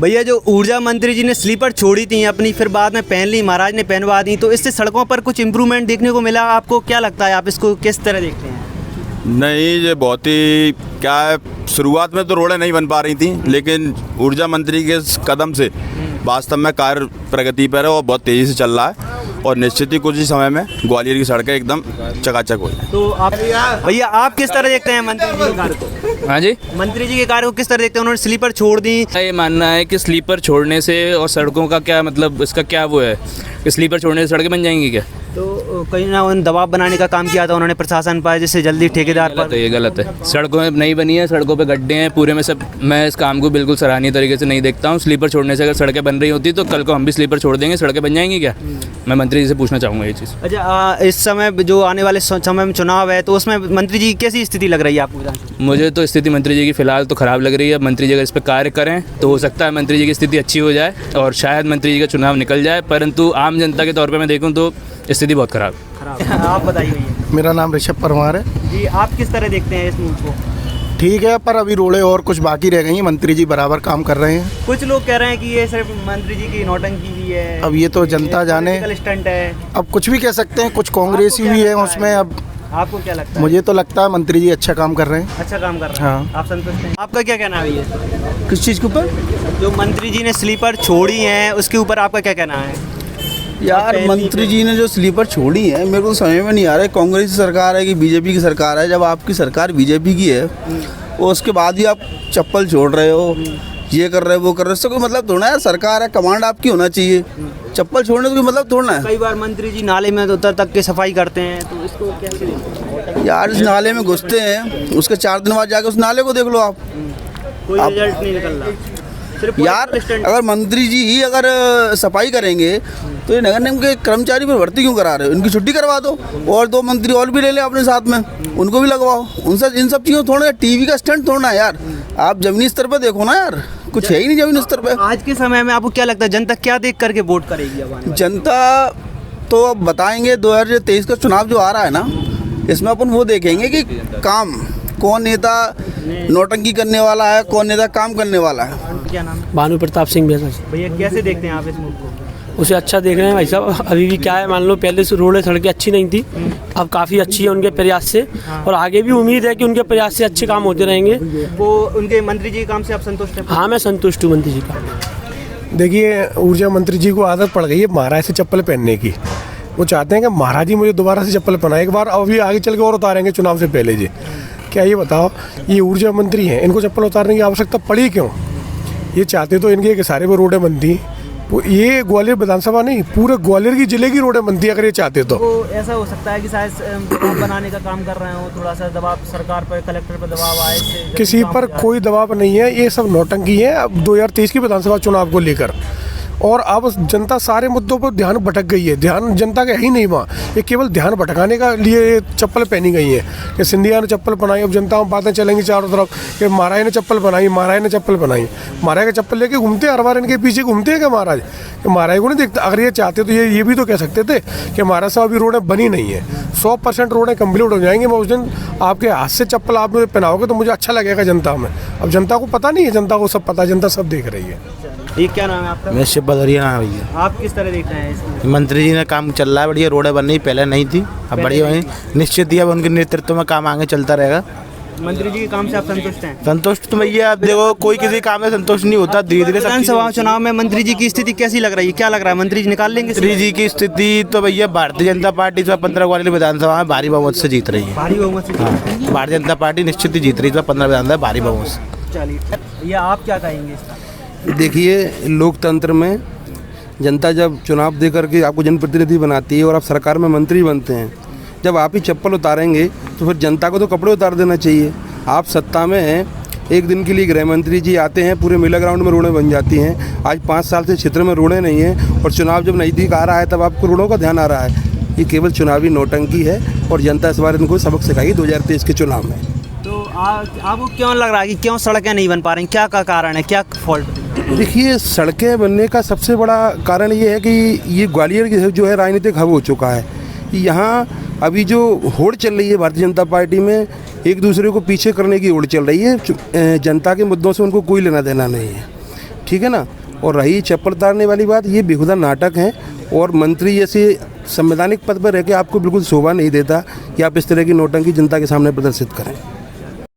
भैया जो ऊर्जा मंत्री जी ने स्लीपर छोड़ी थी अपनी, फिर बाद में पहन ली, महाराज ने पहनवा दी, तो इससे सड़कों पर कुछ इम्प्रूवमेंट देखने को मिला? आपको क्या लगता है, आप इसको किस तरह देखते हैं? नहीं, ये बहुत ही क्या है, शुरुआत में तो रोडें नहीं बन पा रही थी, लेकिन ऊर्जा मंत्री के इस कदम से वास्तव में कार्य प्रगति पर है और बहुत तेज़ी से चल रहा है और निश्चित ही कुछ ही समय में ग्वालियर की सड़कें एकदम चकाचक हो जाए। तो आप भैया आप किस तरह देखते हैं मंत्री जी के कार्य को? हाँ जी, मंत्री जी के कार्य को किस तरह देखते हैं? उन्होंने स्लीपर छोड़ दी। ये मानना है कि स्लीपर छोड़ने से और सड़कों का क्या मतलब, इसका क्या वो है कि स्लीपर छोड़ने से सड़कें बन जाएंगी क्या? तो कहीं ना उन दबाव बनाने का काम किया था उन्होंने प्रशासन पर, जिससे जल्दी ठेकेदार पर। ये गलत है। सड़कों नहीं बनी है, सड़कों पे गड्ढे हैं पूरे में सब। मैं इस काम को बिल्कुल सराहनीय तरीके से नहीं देखता हूँ। स्लीपर छोड़ने से अगर सड़कें बन रही होती तो कल को हम भी स्लीपर छोड़ देंगे, सड़कें बन जाएंगी क्या? मैं मंत्री जी से पूछना चाहूँगा ये चीज़। अच्छा, इस समय जो आने वाले समय में चुनाव है, तो उसमें मंत्री जी की कैसी स्थिति लग रही है आपको? मुझे तो स्थिति मंत्री जी की फ़िलहाल तो ख़राब लग रही है। मंत्री जी अगर इस पर कार्य करें तो हो सकता है मंत्री जी की स्थिति अच्छी हो जाए और शायद मंत्री जी का चुनाव निकल जाए, परंतु आम जनता के तौर पर मैं देखूँ तो स्थिति बहुत ख़राब। आप बताइए भैया। मेरा नाम ऋषभ परमार है जी, आप किस तरह देखते हैं इस मूव को? ठीक है, पर अभी रोडें और कुछ बाकी रह गई हैं। मंत्री जी बराबर काम कर रहे हैं। कुछ लोग कह रहे हैं कि ये सिर्फ मंत्री जी की नौटंकी भी है, अब ये तो जनता जाने, स्टंट है। अब कुछ भी कह सकते हैं। कुछ कांग्रेसी भी है उसमें। अब आपको क्या लगता है? मुझे तो लगता है मंत्री जी अच्छा काम कर रहे हैं। अच्छा काम कर रहे हैं। हाँ। आप संतुष्ट हैं? आपका क्या कहना है भैया? किस चीज़ के ऊपर? जो मंत्री जी ने स्लीपर छोड़ी हैं उसके ऊपर आपका क्या कहना है? यार, मंत्री जी ने जो स्लीपर छोड़ी है मेरे को समझ में नहीं आ रहा है, कांग्रेस की सरकार है कि बीजेपी की सरकार है। जब आपकी सरकार बीजेपी की है और उसके बाद ही आप चप्पल छोड़ रहे हो, ये कर रहे हो, वो कर रहे हो, इससे कोई मतलब थोड़ा है। सरकार है, कमांड आपकी होना चाहिए। चप्पल छोड़ने का कोई मतलब थोड़ा है। कई बार मंत्री जी नाले में उतर तक के सफाई करते हैं, तो इसको कैसे? यार, इस नाले में घुसते हैं, उसके 4 दिन बाद जाके उस नाले को देख लो आप, कोई रिजल्ट नहीं निकल रहा। यार अगर मंत्री जी ही अगर सफाई करेंगे तो ये नगर निगम के कर्मचारी पर भर्ती क्यों करा रहे हो? इनकी छुट्टी करवा दो और 2 मंत्री और भी ले ले अपने साथ में, उनको भी लगवाओ। उनसे इन सब चीज़ों थोड़ा टीवी का स्टंट थोड़ा है यार। आप जमीनी स्तर पर देखो ना यार, कुछ है ही नहीं जमीनी स्तर पर। आज के समय में आपको क्या लगता है जनता क्या देख करके वोट करेगी? अब जनता तो अब बताएंगे। 2023 का चुनाव जो आ रहा है ना, इसमें अपन वो देखेंगे कि काम कौन नेता नौटंकी करने वाला है, कौन नेता काम करने वाला है। क्या नाम है? भानु प्रताप सिंह भैया कैसे देखते हैं आप इस मूव को? उसे अच्छा देख रहे हैं भाई साहब। अभी भी क्या है, मान लो पहले से रोडें सड़कें अच्छी नहीं थी, अब काफ़ी अच्छी है उनके प्रयास से, और आगे भी उम्मीद है कि उनके प्रयास से अच्छे काम होते रहेंगे। वो उनके मंत्री जी के काम से आप संतुष्ट हैं? हाँ, मैं संतुष्ट हूँ मंत्री जी का। देखिए, ऊर्जा मंत्री जी को आदत पड़ गई है महाराज से चप्पल पहनने की। वो चाहते हैं कि महाराज जी मुझे दोबारा से चप्पल पहनाए एक बार, अभी आगे चल के और उतारेंगे चुनाव से पहले जी। क्या ये बताओ, ये ऊर्जा मंत्री हैं, इनको चप्पल उतारने की आवश्यकता पड़ी क्यों? ये चाहते तो इनके सारे वो रोडें बनती, वो ये ग्वालियर विधानसभा नहीं, पूरे ग्वालियर की जिले की रोडें बनती अगर ये चाहते तो। ऐसा हो सकता है कि शायद दबाव बनाने का काम कर रहे हो, थोड़ा सा दबाव सरकार पर, कलेक्टर पर दबाव आए। किसी पर कोई दबाव नहीं है, ये सब नौटंकी है। अब 2023 की विधानसभा चुनाव को लेकर और अब जनता सारे मुद्दों पर ध्यान भटक गई है। ध्यान जनता का है ही नहीं वहाँ, ये केवल ध्यान भटकाने का लिए चप्पल पहनी गई है कि सिंधिया ने चप्पल बनाई। अब जनता में बातें चलेंगी चारों तरफ कि महाराज ने चप्पल बनाई, महाराज ने चप्पल बनाई। महाराज का चप्पल लेके घूमते हर बार, इनके पीछे घूमते हैं क्या महाराज? कि महाराज को नहीं देखते? अगर ये चाहते तो ये भी तो कह सकते थे कि महाराज साहब अभी रोडें बनी नहीं है, 100% रोडें कम्प्लीट हो जाएंगी, मैं उस दिन आपके हाथ से चप्पल आप मुझे पहनाओगे तो मुझे अच्छा लगेगा जनता में। अब जनता को पता नहीं है, जनता को सब पता, जनता सब देख रही है। ये क्या नाम है आपका? मैं शिव बदरिया नाम है भैया। आप किस तरह देखते हैं इसमें? मंत्री जी ने काम चल रहा है बढ़िया, रोडें बन रही, पहले नहीं थी, अब बढ़िया हुई। निश्चित ही अब उनके नेतृत्व में काम आगे चलता रहेगा। मंत्री जी के काम से आप संतुष्ट हैं? संतुष्ट तो भैया, आप देखो कोई किसी काम में संतुष्ट नहीं होता, धीरे धीरे। विधानसभा चुनाव में मंत्री जी की स्थिति कैसी लग रही है? क्या लग रहा है, मंत्री जी निकाल लेंगे? मंत्री जी की स्थिति तो भैया भारतीय जनता पार्टी इस बार 15 ग्वालियर विधानसभा में भारी बहुमत से जीत रही है। भारी बहुमत से? हाँ, भारतीय जनता पार्टी निश्चित ही जीत रही है 15 विधानसभा भारी बहुमत से। चलिए, ये आप क्या कहेंगे इसका? देखिए, लोकतंत्र में जनता जब चुनाव दे करके आपको जनप्रतिनिधि बनाती है और आप सरकार में मंत्री बनते हैं, जब आप ही चप्पल उतारेंगे तो फिर जनता को तो कपड़े उतार देना चाहिए। आप सत्ता में हैं, एक दिन के लिए गृह मंत्री जी आते हैं, पूरे मेला ग्राउंड में रोडें बन जाती हैं। आज 5 साल से क्षेत्र में रोडें नहीं हैं और चुनाव जब नज़दीक आ रहा है तब आपको रोडों का ध्यान आ रहा है। ये केवल चुनावी नौटंकी है और जनता इस बार इनको सबक सिखाएगी 2023 के चुनाव में। तो आपको क्यों लग रहा है कि क्यों सड़कें नहीं बन पा रही? क्या का कारण है, क्या फॉल्ट? देखिए, सड़कें बनने का सबसे बड़ा कारण ये है कि ये ग्वालियर की जो है राजनीतिक हब हो चुका है। यहाँ अभी जो होड़ चल रही है भारतीय जनता पार्टी में, एक दूसरे को पीछे करने की होड़ चल रही है। जनता के मुद्दों से उनको कोई लेना देना नहीं है। ठीक है ना। और रही चप्पल उतारने वाली बात, ये बेहुदा नाटक है और मंत्री जैसे संवैधानिक पद पर रह के आपको बिल्कुल शोभा नहीं देता कि आप इस तरह की नौटंकी जनता के सामने प्रदर्शित करें।